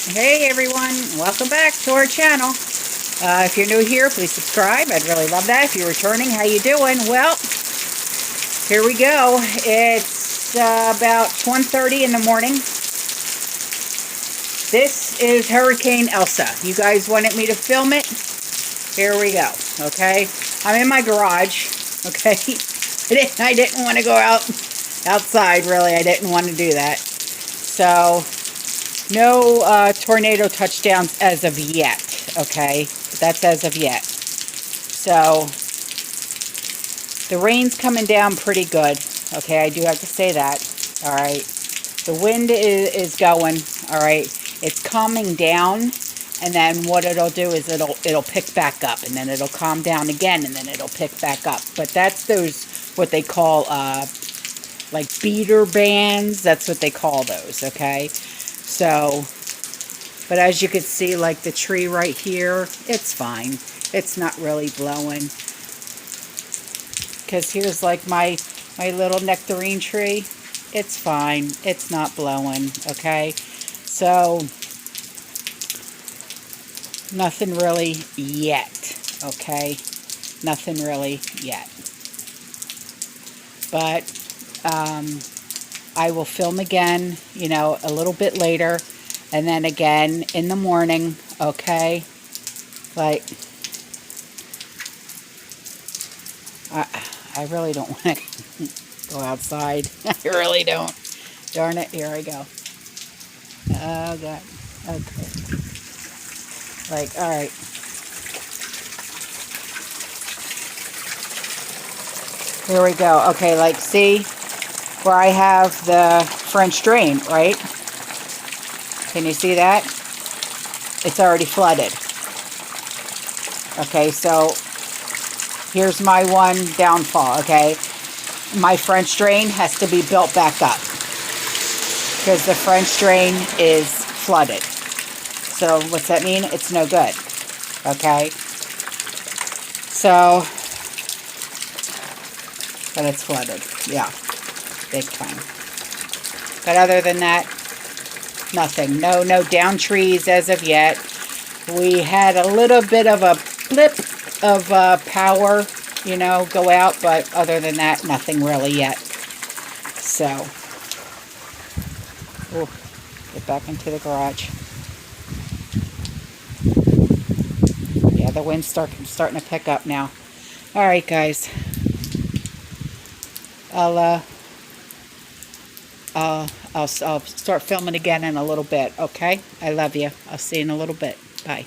Hey everyone, welcome back to our channel. If you're new here, please subscribe. I'd really love that. If you're returning, how you doing? Well, here we go. It's about 1:30 in the morning. This is Hurricane Elsa. You guys wanted me to film it? Here we go, okay? I'm in my garage, okay? I didn't want to go outside, really. I didn't want to do that. So, no tornado touchdowns as of yet, okay? That's as of yet. So, the rain's coming down pretty good, okay? I do have to say that, all right? The wind is going, all right? It's calming down, and then what it'll do is it'll pick back up, and then it'll calm down again, and then it'll pick back up. But that's those, what they call, like beater bands. That's what they call those, okay? So, but as you can see, like the tree right here, it's fine. It's not really blowing. Because here's like my little nectarine tree. It's fine. It's not blowing, okay? So, nothing really yet, okay? Nothing really yet. But, I will film again, you know, a little bit later, and then again in the morning, okay? Like, I really don't want to go outside. I really don't. Darn it, here I go. Oh, God. Okay. Like, all right. Here we go. Okay, like, see where I have the French drain, right? Can you see that? It's already flooded. Okay, so here's my one downfall, okay? My French drain has to be built back up because the French drain is flooded. So what's that mean? It's no good, okay? So, but it's flooded, yeah, big time. But other than that, nothing. No down trees as of yet. We had a little bit of a blip of power, you know, go out, but other than that, nothing really yet. So, ooh, get back into the garage. Yeah, the wind's starting to pick up now. All right, guys. I'll start filming again in a little bit, okay? I love you. I'll see you in a little bit. Bye.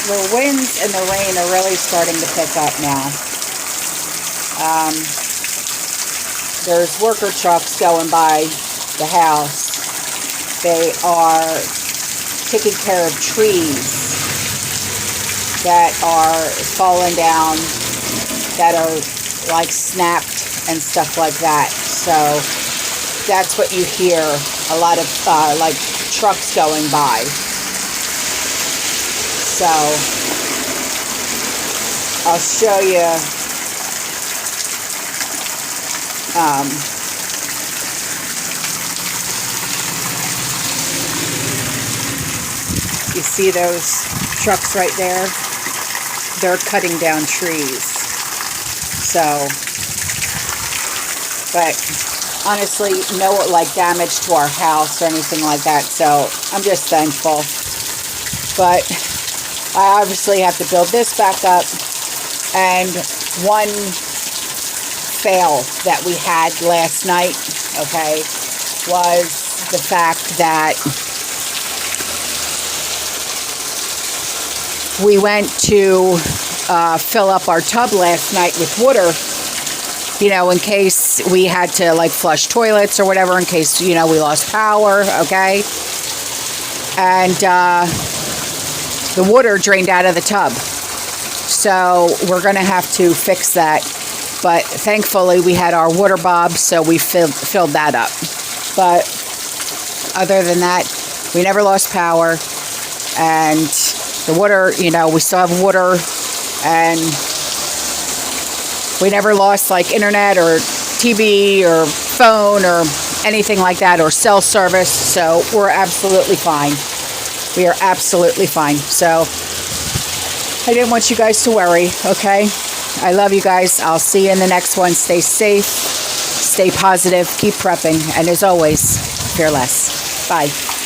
the winds and the rain are really starting to pick up now. There's worker trucks going by the house. They are taking care of trees that are falling down, that are like snapped and stuff like that. So that's what you hear, a lot of like trucks going by. So I'll show you you see those trucks right there? They're cutting down trees. So, but honestly, no like damage to our house or anything like that. So I'm just thankful. But I obviously have to build this back up. And one fail that we had last night, okay, was the fact that we went to fill up our tub last night with water, you know, in case we had to like flush toilets or whatever, in case, you know, we lost power, okay? And the water drained out of the tub. So we're going to have to fix that. But thankfully we had our water bob, so we filled that up. But other than that, we never lost power. And the water, you know, we still have water, and we never lost like internet or TV or phone or anything like that, or cell service. So we're absolutely fine. We are absolutely fine. So I didn't want you guys to worry, okay? I love you guys. I'll see you in the next one. Stay safe, stay positive, keep prepping, and as always, fear less. Bye.